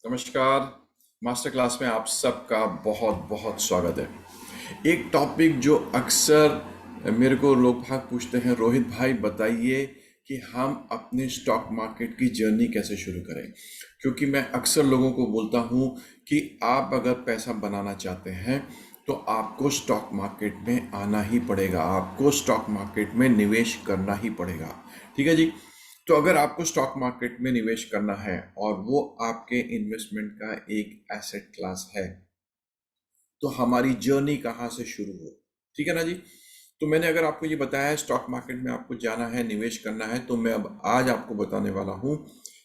नमस्कार। Master class में आप सबका बहुत बहुत स्वागत है। एक टॉपिक जो अक्सर मेरे को लोग भाग पूछते हैं, रोहित भाई बताइए कि हम अपने स्टॉक मार्केट की जर्नी कैसे शुरू करें। क्योंकि मैं अक्सर लोगों को बोलता हूं कि आप अगर पैसा बनाना चाहते हैं तो आपको स्टॉक मार्केट में आना ही पड़ेगा, आपको स्टॉक मार्केट में निवेश करना ही पड़ेगा। ठीक है जी। तो अगर आपको स्टॉक मार्केट में निवेश करना है और वो आपके इन्वेस्टमेंट का एक एसेट क्लास है, तो हमारी जर्नी कहाँ से शुरू हो। ठीक है ना जी। तो मैंने अगर आपको ये बताया है स्टॉक मार्केट में आपको जाना है, निवेश करना है, तो मैं अब आज आपको बताने वाला हूँ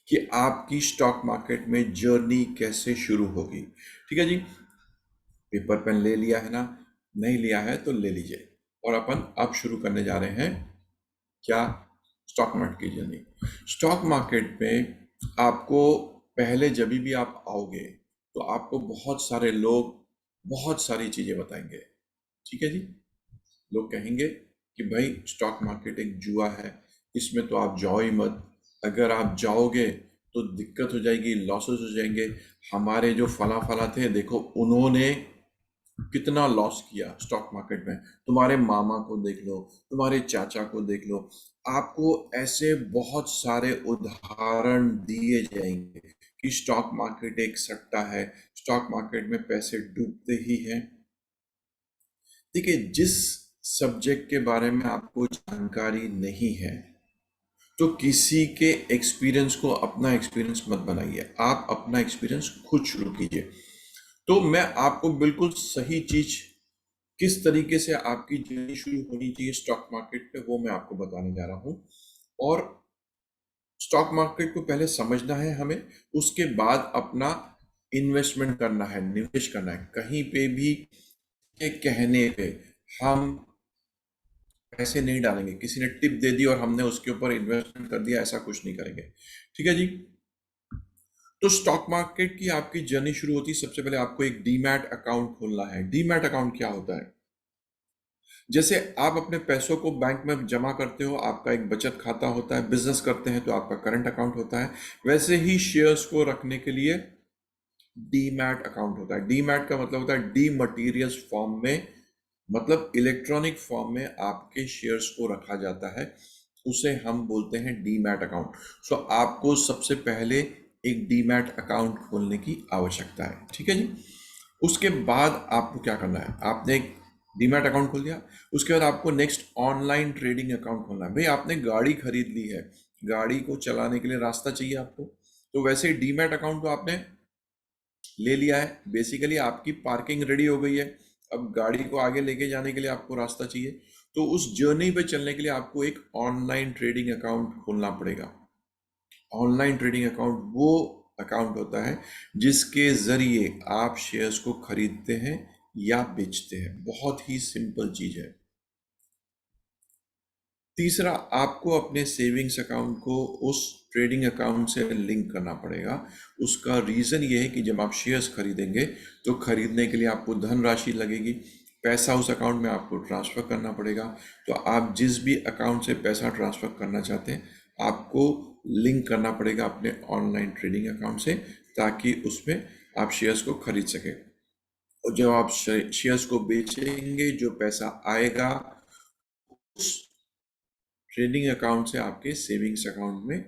कि आपकी स्टॉक मार्केट में जर्नी कैसे शुरू होगी। ठीक है जी। पेपर पेन ले लिया है ना? नहीं लिया है तो ले लीजिए। और अपन अब शुरू करने जा रहे हैं क्या? स्टॉक मार्केट की जर्नी। स्टॉक मार्केट में आपको पहले जब भी आप आओगे तो आपको बहुत सारे लोग बहुत सारी चीजें बताएंगे। ठीक है जी। लोग कहेंगे कि भाई स्टॉक मार्केट एक जुआ है, इसमें तो आप जाओ ही मत। अगर आप जाओगे तो दिक्कत हो जाएगी, लॉसेस हो जाएंगे। हमारे जो फला फला थे, देखो उन्होंने कितना लॉस किया स्टॉक मार्केट में। तुम्हारे मामा को देख लो, तुम्हारे चाचा को देख लो। आपको ऐसे बहुत सारे उदाहरण दिए जाएंगे कि स्टॉक मार्केट एक सट्टा है, स्टॉक मार्केट में पैसे डूबते ही हैं। देखिए, जिस सब्जेक्ट के बारे में आपको जानकारी नहीं है तो किसी के एक्सपीरियंस को अपना एक्सपीरियंस मत बनाइए, आप अपना एक्सपीरियंस खुद शुरू कीजिए। तो मैं आपको बिल्कुल सही चीज, किस तरीके से आपकी जर्नी शुरू होनी चाहिए स्टॉक मार्केट पे, वो मैं आपको बताने जा रहा हूँ। और स्टॉक मार्केट को पहले समझना है हमें, उसके बाद अपना इन्वेस्टमेंट करना है, निवेश करना है। कहीं पे भी के कहने पे हम पैसे नहीं डालेंगे, किसी ने टिप दे दी और हमने उसके ऊपर इन्वेस्टमेंट कर दिया, ऐसा कुछ नहीं करेंगे। ठीक है जी। तो स्टॉक मार्केट की आपकी जर्नी शुरू होती है, सबसे पहले आपको एक डीमैट अकाउंट खोलना है। डीमैट अकाउंट क्या होता है? जैसे आप अपने पैसों को बैंक में जमा करते हो, आपका एक बचत खाता होता है, बिजनेस करते हैं तो आपका करंट अकाउंट होता है, वैसे ही शेयर्स को रखने के लिए डीमैट अकाउंट होता है। डीमैट का मतलब होता है डी मटीरियल्स फॉर्म में, मतलब इलेक्ट्रॉनिक फॉर्म में आपके शेयर्स को रखा जाता है, उसे हम बोलते हैं डीमैट अकाउंट। सो आपको सबसे पहले एक डीमैट अकाउंट खोलने की आवश्यकता है। ठीक है जी। उसके बाद आपको क्या करना है, आपने एक डीमैट अकाउंट खोल दिया, उसके बाद आपको नेक्स्ट ऑनलाइन ट्रेडिंग अकाउंट खोलना है। भाई आपने गाड़ी खरीद ली है, गाड़ी को चलाने के लिए रास्ता चाहिए आपको, तो वैसे डीमैट अकाउंट को आपने ले लिया है, बेसिकली आपकी पार्किंग रेडी हो गई है। अब गाड़ी को आगे लेके जाने के लिए आपको रास्ता चाहिए, तो उस जर्नी पे चलने के लिए आपको एक ऑनलाइन ट्रेडिंग अकाउंट खोलना पड़ेगा। ऑनलाइन ट्रेडिंग अकाउंट वो अकाउंट होता है जिसके जरिए आप शेयर्स को खरीदते हैं या बेचते हैं। बहुत ही सिंपल चीज है। तीसरा, आपको अपने सेविंग्स अकाउंट को उस ट्रेडिंग अकाउंट से लिंक करना पड़ेगा। उसका रीज़न ये है कि जब आप शेयर्स खरीदेंगे तो खरीदने के लिए आपको धनराशि लगेगी, पैसा उस अकाउंट में आपको ट्रांसफ़र करना पड़ेगा। तो आप जिस भी अकाउंट से पैसा ट्रांसफ़र करना चाहते हैं, आपको लिंक करना पड़ेगा अपने ऑनलाइन ट्रेडिंग अकाउंट से, ताकि उसमें आप शेयर्स को खरीद सकें। और जब आप शेयर्स को बेचेंगे, जो पैसा आएगा उस ट्रेडिंग अकाउंट से आपके सेविंग्स अकाउंट में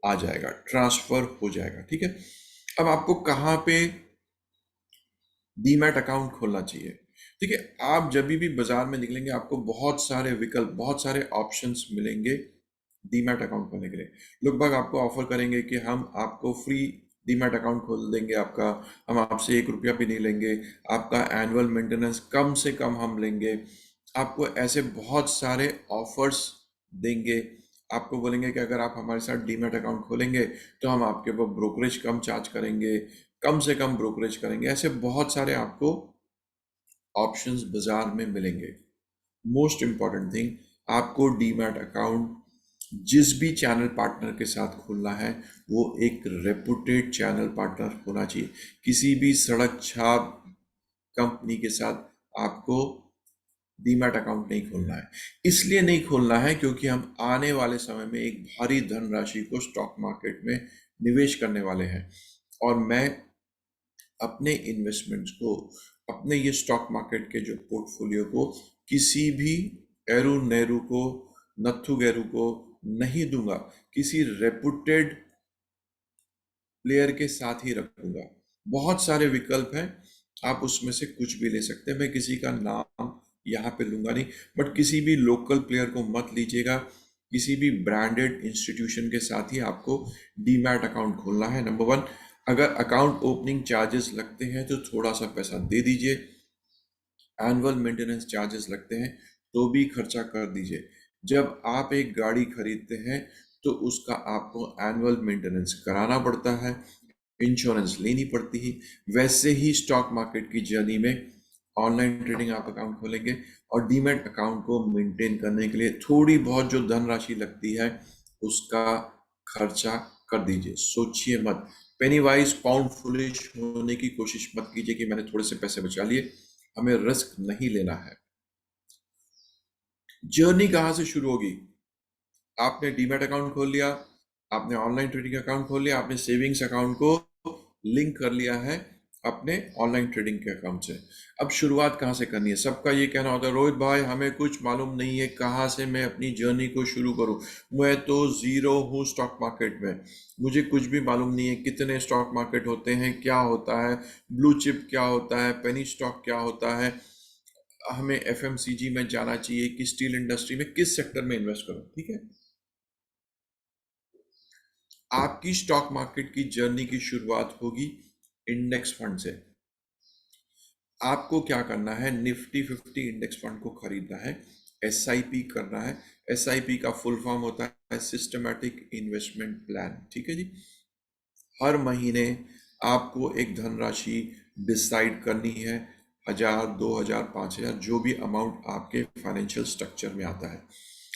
आ जाएगा, ट्रांसफर हो जाएगा। ठीक है। अब आपको कहाँ पे डीमैट अकाउंट खोलना चाहिए? ठीक है, आप जब भी बाजार में निकलेंगे आपको बहुत सारे विकल्प, बहुत सारे ऑप्शंस मिलेंगे डीमैट अकाउंट खोलने के लिए। लोग बाग आपको ऑफर करेंगे कि हम आपको फ्री डीमैट अकाउंट खोल देंगे आपका, हम आपसे 1 रुपया भी नहीं लेंगे, आपका एनुअल मेंटेनेंस कम से कम हम लेंगे। आपको ऐसे बहुत सारे ऑफर्स देंगे। आपको बोलेंगे कि अगर आप हमारे साथ डीमैट अकाउंट खोलेंगे तो हम आपके ऊपर ब्रोकरेज कम चार्ज करेंगे, कम से कम ब्रोकरेज करेंगे। ऐसे बहुत सारे आपको ऑप्शंस बाजार में मिलेंगे। मोस्ट इंपॉर्टेंट थिंग, आपको डीमैट अकाउंट जिस भी चैनल पार्टनर के साथ खोलना है वो एक रेपुटेड चैनल पार्टनर होना चाहिए। किसी भी सड़क छाप कंपनी के साथ आपको डीमैट अकाउंट नहीं खोलना है। इसलिए नहीं खोलना है क्योंकि हम आने वाले समय में एक भारी धनराशि को स्टॉक मार्केट में निवेश करने वाले हैं, और मैं अपने इन्वेस्टमेंट्स को, अपने ये स्टॉक मार्केट के जो पोर्टफोलियो को किसी भी एरू नेहरू को, नत्थु गैरू को नहीं दूंगा, किसी रेपुटेड प्लेयर के साथ ही रखूंगा। बहुत सारे विकल्प हैं, आप उसमें से कुछ भी ले सकते हैं। मैं किसी का नाम यहाँ पे लूंगा नहीं, बट किसी भी लोकल प्लेयर को मत लीजिएगा। किसी भी ब्रांडेड इंस्टीट्यूशन के साथ ही आपको डीमैट अकाउंट खोलना है। नंबर वन, अगर अकाउंट ओपनिंग चार्जेस लगते हैं तो थोड़ा सा पैसा दे दीजिए। एनुअल मेंटेनेंस चार्जेस लगते हैं तो भी खर्चा कर दीजिए। जब आप एक गाड़ी खरीदते हैं तो उसका आपको एनुअल मेंटेनेंस कराना पड़ता है, इंश्योरेंस लेनी पड़ती है। वैसे ही स्टॉक मार्केट की जर्नी में ऑनलाइन ट्रेडिंग आप अकाउंट खोलेंगे और डीमैट अकाउंट को मेंटेन करने के लिए थोड़ी बहुत जो धनराशि लगती है उसका खर्चा कर दीजिए। सोचिए मत, पेनी वाइज पाउंड फुलिश होने की कोशिश मत कीजिए कि मैंने थोड़े से पैसे बचा लिए। हमें रिस्क नहीं लेना है। जर्नी कहां से शुरू होगी? आपने डीमैट अकाउंट खोल लिया, आपने ऑनलाइन ट्रेडिंग अकाउंट खोल लिया, आपने सेविंग्स अकाउंट को लिंक कर लिया है अपने ऑनलाइन ट्रेडिंग के अकाउंट से। अब शुरुआत कहाँ से करनी है? सबका ये कहना होता है, रोहित भाई हमें कुछ मालूम नहीं है, कहाँ से मैं अपनी जर्नी को शुरू करूँ? मैं तो जीरो हूँ स्टॉक मार्केट में, मुझे कुछ भी मालूम नहीं है। कितने स्टॉक मार्केट होते हैं, क्या होता है, ब्लू चिप क्या होता है, पेनी स्टॉक क्या होता है, हमें एफएमसीजी में जाना चाहिए कि स्टील इंडस्ट्री में, किस सेक्टर में इन्वेस्ट करूं? ठीक है, आपकी स्टॉक मार्केट की जर्नी की शुरुआत होगी इंडेक्स फंड से। आपको क्या करना है? निफ्टी 50 इंडेक्स फंड को खरीदना है, एसआईपी करना है। एसआईपी का फुल फॉर्म होता है सिस्टमैटिक इन्वेस्टमेंट प्लान। ठीक है जी। हर महीने आपको एक धनराशि डिसाइड करनी है, 1000, 2000, 5000, जो भी अमाउंट आपके फाइनेंशियल स्ट्रक्चर में आता है,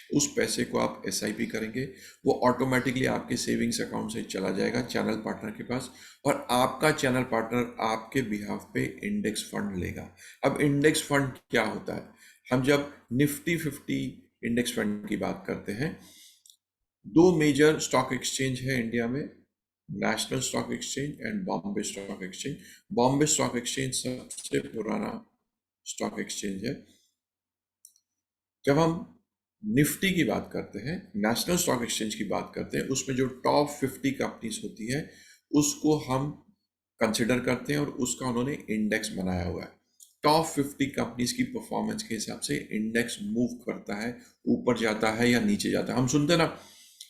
उस पैसे को आप एसआईपी करेंगे। वो ऑटोमेटिकली आपके सेविंग्स अकाउंट से चला जाएगा चैनल पार्टनर के पास, और आपका चैनल पार्टनर आपके बिहाफ पे इंडेक्स फंड लेगा। अब इंडेक्स फंड क्या होता है? हम जब निफ्टी 50 इंडेक्स फंड की बात करते हैं, दो मेजर स्टॉक एक्सचेंज है इंडिया में, national stock exchange and Bombay stock exchange. Bombay stock exchange सबसे पुराना स्टॉक एक्सचेंज है। जब हम निफ्टी की बात करते हैं, नेशनल स्टॉक एक्सचेंज की बात करते हैं, उसमें जो टॉप 50 कंपनीज होती है उसको हम कंसिडर करते हैं और उसका उन्होंने इंडेक्स बनाया हुआ है। टॉप 50 कंपनीज की परफॉर्मेंस के हिसाब से इंडेक्स मूव करता है, ऊपर जाता है या नीचे जाता है। हम सुनते हैं ना,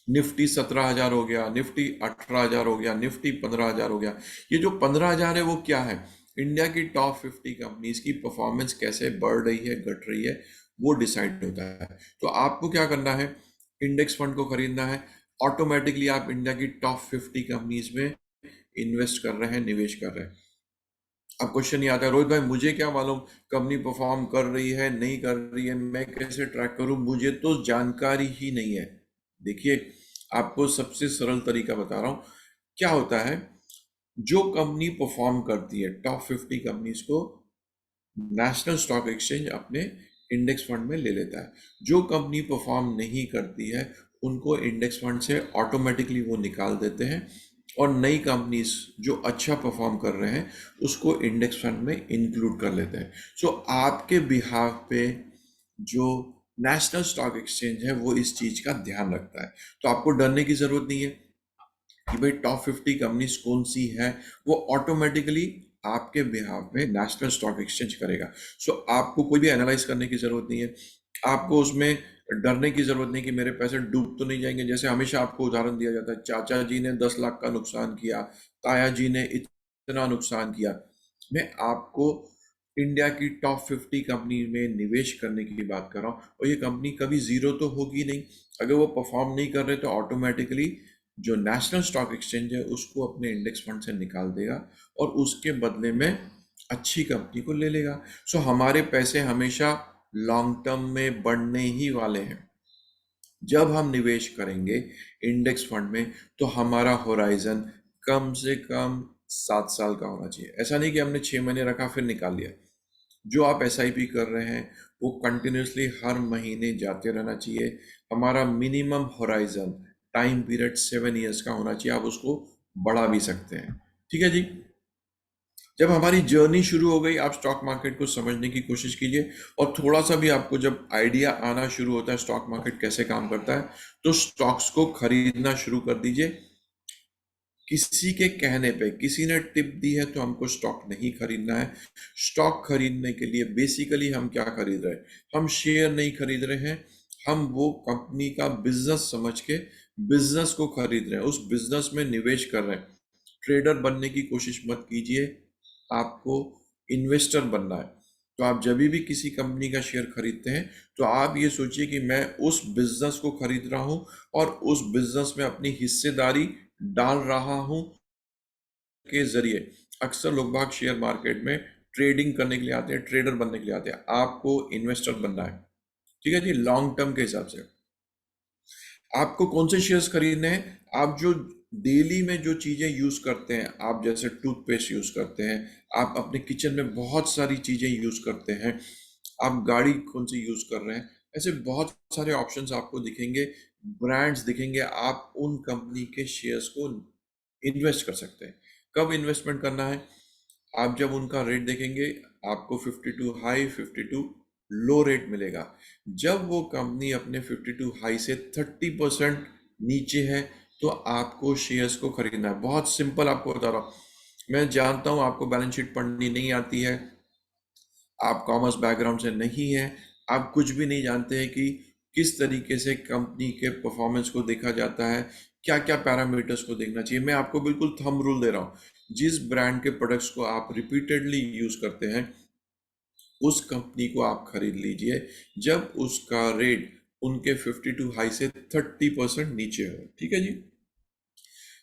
निफ्टी 17,000 हो गया, निफ्टी 18,000 हो गया, निफ्टी 15,000 हो गया। ये जो 15,000 है वो क्या है? इंडिया की टॉप 50 कंपनीज की परफॉर्मेंस कैसे बढ़ रही है, घट रही है, वो डिसाइड होता है। तो आपको क्या करना है? इंडेक्स फंड को खरीदना है। ऑटोमेटिकली आप इंडिया की टॉप 50 कंपनीज में इन्वेस्ट कर रहे हैं, निवेश कर रहे हैं। अब क्वेश्चन ये आता है, रोहित भाई मुझे क्या मालूम कंपनी परफॉर्म कर रही है नहीं कर रही है, मैं कैसे ट्रैक करूं, मुझे तो जानकारी ही नहीं है। देखिए, आपको सबसे सरल तरीका बता रहा हूं। क्या होता है, जो कंपनी परफॉर्म करती है, टॉप 50 कंपनीज को नेशनल स्टॉक एक्सचेंज अपने इंडेक्स फंड में ले लेता है। जो कंपनी परफॉर्म नहीं करती है उनको इंडेक्स फंड से ऑटोमेटिकली वो निकाल देते हैं, और नई कंपनीज जो अच्छा परफॉर्म कर रहे हैं उसको इंडेक्स फंड में इंक्लूड कर लेते हैं। सो आपके बिहाफ पे जो नेशनल स्टॉक एक्सचेंज है वो इस चीज का ध्यान रखता है। तो आपको डरने की जरूरत नहीं है कि भाई टॉप 50 कंपनीज कौन सी है, वो ऑटोमेटिकली आपके बिहाफ में नेशनल स्टॉक एक्सचेंज करेगा। सो आपको कोई भी एनालाइज करने की जरूरत नहीं है, आपको उसमें डरने की जरूरत नहीं कि मेरे पैसे डूब तो नहीं जाएंगे। जैसे हमेशा आपको उदाहरण दिया जाता है, चाचा जी ने 10 लाख का नुकसान किया, ताया जी ने इतना नुकसान किया। मैं आपको इंडिया की टॉप 50 कंपनी में निवेश करने की बात कर रहा हूँ, और ये कंपनी कभी जीरो तो होगी नहीं। अगर वो परफॉर्म नहीं कर रहे तो ऑटोमेटिकली जो नेशनल स्टॉक एक्सचेंज है उसको अपने इंडेक्स फंड से निकाल देगा और उसके बदले में अच्छी कंपनी को ले लेगा। सो हमारे पैसे हमेशा लॉन्ग टर्म में बढ़ने ही वाले हैं। जब हम निवेश करेंगे इंडेक्स फंड में तो हमारा होराइजन कम से कम 7 साल का होना चाहिए। ऐसा नहीं कि हमने 6 महीने रखा फिर निकाल लिया। जो आप एसआईपी कर रहे हैं वो कंटिन्यूसली हर महीने जाते रहना चाहिए। हमारा minimum horizon time period 7 years का होना चाहिए। आप उसको बढ़ा भी सकते हैं। ठीक है जी। जब हमारी जर्नी शुरू हो गई, आप स्टॉक मार्केट को समझने की कोशिश कीजिए, और थोड़ा सा भी आपको जब आइडिया आना शुरू होता है स्टॉक मार्केट कैसे काम करता है, तो स्टॉक्स को खरीदना शुरू कर दीजिए। किसी के कहने पे, किसी ने टिप दी है तो हमको स्टॉक नहीं खरीदना है। स्टॉक खरीदने के लिए बेसिकली हम क्या खरीद रहे हैं? हम शेयर नहीं खरीद रहे हैं, हम वो कंपनी का बिजनेस समझ के बिजनेस को खरीद रहे हैं, उस बिजनेस में निवेश कर रहे हैं। ट्रेडर बनने की कोशिश मत कीजिए, आपको इन्वेस्टर बनना है। तो आप जब भी किसी कंपनी का शेयर खरीदते हैं, तो आप ये सोचिए कि मैं उस बिजनेस को खरीद रहा हूं और उस बिजनेस में अपनी हिस्सेदारी डाल रहा हूं के जरिए। अक्सर लोग बाग शेयर मार्केट में ट्रेडिंग करने के लिए आते हैं, ट्रेडर बनने के लिए आते हैं। आपको इन्वेस्टर बनना है, ठीक है जी, लॉन्ग टर्म के हिसाब से। आपको कौन से शेयर्स खरीदने हैं? आप जो डेली में जो चीजें यूज करते हैं, आप जैसे टूथपेस्ट यूज करते हैं, आप अपने किचन में बहुत सारी चीजें यूज करते हैं, आप गाड़ी कौन सी यूज कर रहे हैं, ऐसे बहुत सारे ऑप्शंस आपको दिखेंगे, ब्रांड्स दिखेंगे। आप उन कंपनी के शेयर्स को इन्वेस्ट कर सकते हैं। कब इन्वेस्टमेंट करना है? आप जब उनका रेट देखेंगे, आपको 52 हाई 52 लो रेट मिलेगा। जब वो कंपनी अपने 52 हाई से 30% नीचे है, तो आपको शेयर्स को खरीदना है। बहुत सिंपल आपको बता रहा हूँ। मैं जानता हूँ आपको बैलेंस शीट पढ़नी नहीं आती है, आप कॉमर्स बैकग्राउंड से नहीं है, आप कुछ भी नहीं जानते हैं कि किस तरीके से कंपनी के परफॉर्मेंस को देखा जाता है, क्या क्या पैरामीटर्स को देखना चाहिए। मैं आपको बिल्कुल थंब रूल दे रहा हूँ। जिस ब्रांड के प्रोडक्ट्स को आप रिपीटेडली यूज करते हैं, उस कंपनी को आप खरीद लीजिए जब उसका रेट उनके 52 हाई से 30% नीचे हो। ठीक है जी।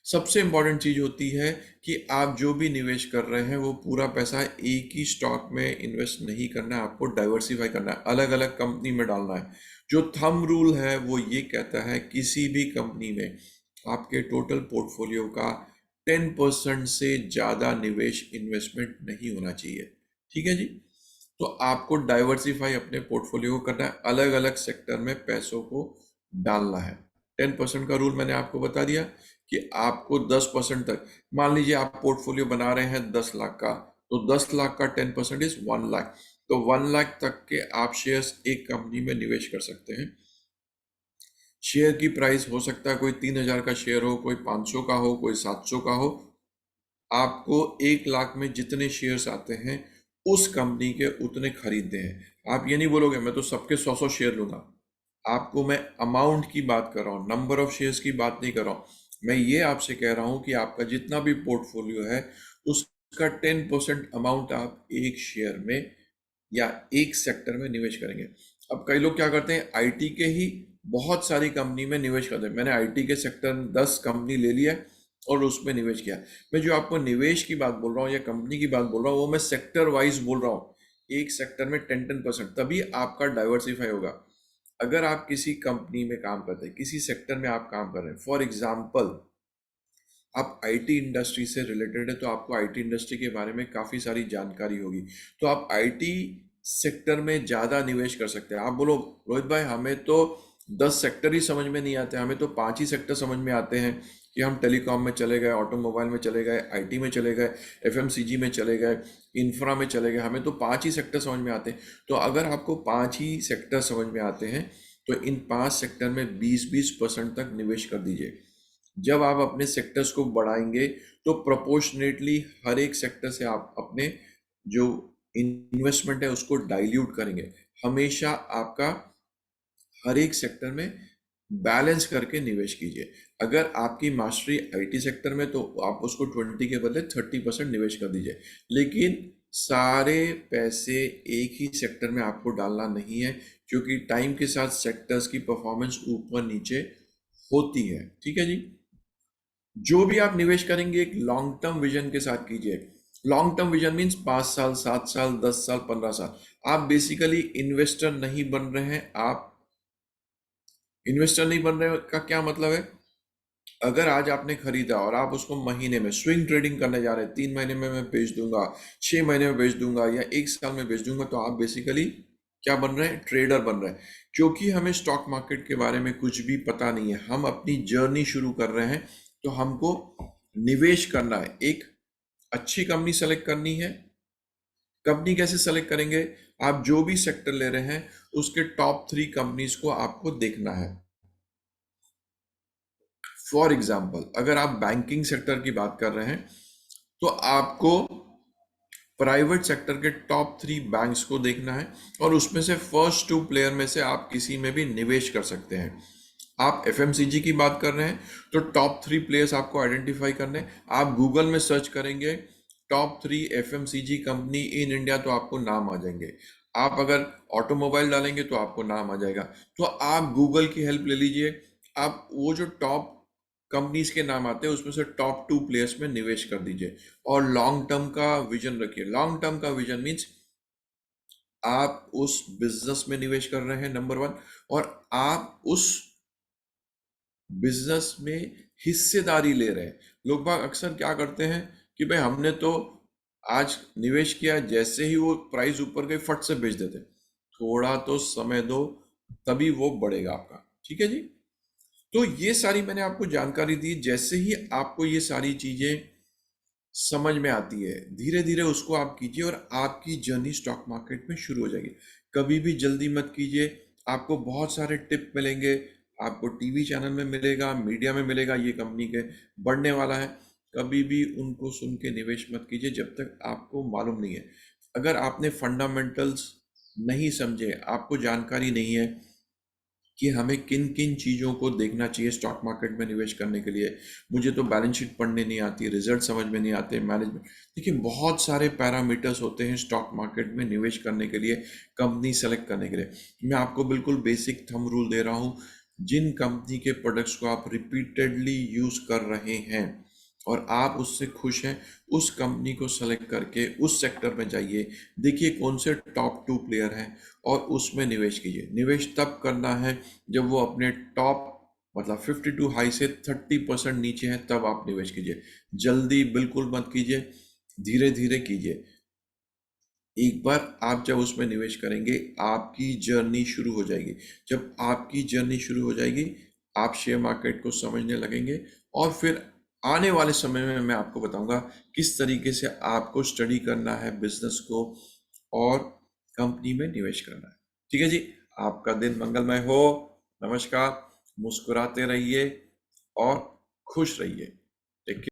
सबसे इंपॉर्टेंट चीज होती है कि आप जो भी निवेश कर रहे हैं वो पूरा पैसा एक ही स्टॉक में इन्वेस्ट नहीं करना है, आपको डाइवर्सिफाई करना है, अलग अलग कंपनी में डालना है। जो थंब रूल है वो ये कहता है किसी भी कंपनी में आपके टोटल पोर्टफोलियो का 10% से ज्यादा निवेश इन्वेस्टमेंट नहीं होना चाहिए। ठीक है जी। तो आपको डाइवर्सिफाई अपने पोर्टफोलियो को करना है, अलग अलग सेक्टर में पैसों को डालना है। 10% का रूल मैंने आपको बता दिया कि आपको 10% तक, मान लीजिए आप पोर्टफोलियो बना रहे हैं 10 लाख का, तो 10 लाख का 10% इज 1 लाख। तो 1 लाख तक के आप शेयर्स एक कंपनी में निवेश कर सकते हैं। शेयर की प्राइस हो सकता है कोई 3,000 का शेयर हो, कोई 500 का हो, कोई 700 का हो। आपको 1 लाख में जितने शेयर्स आते हैं उस कंपनी के उतने खरीदते हैं। आप ये नहीं बोलोगे मैं तो सबके 100 शेयर लूंगा। आपको मैं अमाउंट की बात कर रहा हूँ, नंबर ऑफ शेयर्स की बात नहीं कर रहा हूँ। मैं ये आपसे कह रहा हूँ कि आपका जितना भी पोर्टफोलियो है उसका 10% अमाउंट आप एक शेयर में या एक सेक्टर में निवेश करेंगे। अब कई लोग क्या करते हैं, आईटी के ही बहुत सारी कंपनी में निवेश करते हैं। मैंने आईटी के सेक्टर में 10 कंपनी ले लिया और उसमें निवेश किया। मैं जो आपको निवेश की बात बोल रहा हूँ या कंपनी की बात बोल रहा हूँ वो मैं सेक्टर वाइज बोल रहा हूँ। एक सेक्टर में 10-10%, तभी आपका डाइवर्सिफाई होगा। अगर आप किसी कंपनी में काम करते हैं, किसी सेक्टर में आप काम कर रहे हैं, फॉर एग्जाम्पल आप आईटी इंडस्ट्री से रिलेटेड है, तो आपको आईटी इंडस्ट्री के बारे में काफ़ी सारी जानकारी होगी, तो आप आईटी सेक्टर में ज़्यादा निवेश कर सकते हैं। आप बोलो रोहित भाई हमें तो 10 सेक्टर ही समझ में नहीं आते, हमें तो 5 ही सेक्टर समझ में आते हैं कि हम टेलीकॉम में चले गए, ऑटोमोबाइल में चले गए, आईटी में चले गए, एफएमसीजी में चले गए, इंफ्रा में चले गए, हमें तो 5 ही सेक्टर समझ में आते हैं। तो अगर आपको 5 ही सेक्टर समझ में आते हैं तो इन 5 सेक्टर में 20-20% तक निवेश कर दीजिए। जब आप अपने सेक्टर्स को बढ़ाएंगे तो प्रोपोर्शनेटली हर एक सेक्टर से आप अपने जो इन्वेस्टमेंट है उसको डाइल्यूट करेंगे। हमेशा आपका हर एक सेक्टर में बैलेंस करके निवेश कीजिए। अगर आपकी मास्टरी आईटी सेक्टर में, तो आप उसको 20 के बदले 30% निवेश कर दीजिए। लेकिन सारे पैसे एक ही सेक्टर में आपको डालना नहीं है, क्योंकि टाइम के साथ सेक्टर्स की परफॉर्मेंस ऊपर नीचे होती है। ठीक है जी। जो भी आप निवेश करेंगे एक लॉन्ग टर्म विजन के साथ कीजिए। लॉन्ग टर्म विजन मीन्स 5 साल, 7 साल, 10 साल, 15 साल। आप बेसिकली इन्वेस्टर नहीं बन रहे हैं। आप इन्वेस्टर नहीं बन रहे का क्या मतलब है? अगर आज आपने खरीदा और आप उसको महीने में स्विंग ट्रेडिंग करने जा रहे हैं, 3 महीने में मैं बेच दूंगा, 6 महीने में बेच दूंगा या एक साल में बेच दूंगा, तो आप बेसिकली क्या बन रहे हैं? ट्रेडर बन रहे हैं। क्योंकि हमें स्टॉक मार्केट के बारे में कुछ भी पता नहीं है, हम अपनी जर्नी शुरू कर रहे हैं, तो हमको निवेश करना है। एक अच्छी कंपनी सेलेक्ट करनी है। कंपनी कैसे सेलेक्ट करेंगे? आप जो भी सेक्टर ले रहे हैं उसके टॉप 3 कंपनीज को आपको देखना है। फॉर एग्जाम्पल, अगर आप बैंकिंग सेक्टर की बात कर रहे हैं तो आपको प्राइवेट सेक्टर के टॉप 3 बैंक्स को देखना है, और उसमें से फर्स्ट 2 प्लेयर में से आप किसी में भी निवेश कर सकते हैं। आप एफएमसीजी की बात कर रहे हैं तो टॉप 3 प्लेयर्स आपको आइडेंटिफाई करने हैं। आप गूगल में सर्च करेंगे top 3 FMCG company in India तो आपको नाम आ जाएंगे। आप अगर ऑटोमोबाइल डालेंगे तो आपको नाम आ जाएगा। तो आप गूगल की हेल्प ले लीजिए। आप वो जो टॉप कंपनीज के नाम आते हैं उसमें से टॉप 2 प्लेयर्स में निवेश कर दीजिए, और लॉन्ग टर्म का विजन रखिए। लॉन्ग टर्म का विजन मीन्स आप उस बिजनेस में निवेश कर रहे हैं, नंबर 1, और आप उस बिजनेस में हिस्सेदारी ले रहे हैं। लोग बाग अक्सर क्या करते हैं कि भाई हमने तो आज निवेश किया, जैसे ही वो प्राइस ऊपर गई फट से बेच देते। थोड़ा तो समय दो, तभी वो बढ़ेगा आपका। ठीक है जी। तो ये सारी मैंने आपको जानकारी दी। जैसे ही आपको ये सारी चीजें समझ में आती है, धीरे धीरे उसको आप कीजिए और आपकी जर्नी स्टॉक मार्केट में शुरू हो जाएगी। कभी भी जल्दी मत कीजिए। आपको बहुत सारे टिप मिलेंगे, आपको टीवी चैनल में मिलेगा, मीडिया में मिलेगा, ये कंपनी के बढ़ने वाला है। कभी भी उनको सुन के निवेश मत कीजिए जब तक आपको मालूम नहीं है। अगर आपने फंडामेंटल्स नहीं समझे, आपको जानकारी नहीं है कि हमें किन किन चीज़ों को देखना चाहिए स्टॉक मार्केट में निवेश करने के लिए, मुझे तो बैलेंस शीट पढ़ने नहीं आती, रिजल्ट समझ में नहीं आते, मैनेजमेंट, देखिए बहुत सारे पैरामीटर्स होते हैं स्टॉक मार्केट में निवेश करने के लिए, कंपनी सेलेक्ट करने के लिए। मैं आपको बिल्कुल बेसिक थंब रूल दे रहा हूँ। जिन कंपनी के प्रोडक्ट्स को आप रिपीटेडली यूज़ कर रहे हैं और आप उससे खुश हैं, उस कंपनी को सेलेक्ट करके उस सेक्टर में जाइए, देखिए कौन से टॉप 2 प्लेयर हैं और उसमें निवेश कीजिए। निवेश तब करना है जब वो अपने टॉप, मतलब 52 हाई से 30% नीचे है, तब आप निवेश कीजिए। जल्दी बिल्कुल मत कीजिए, धीरे धीरे कीजिए। एक बार आप जब उसमें निवेश करेंगे आपकी जर्नी शुरू हो जाएगी। जब आपकी जर्नी शुरू हो जाएगी आप शेयर मार्केट को समझने लगेंगे, और फिर आने वाले समय में मैं आपको बताऊंगा किस तरीके से आपको स्टडी करना है बिजनेस को और कंपनी में निवेश करना है। ठीक है जी। आपका दिन मंगलमय हो। नमस्कार। मुस्कुराते रहिए और खुश रहिए। Take care.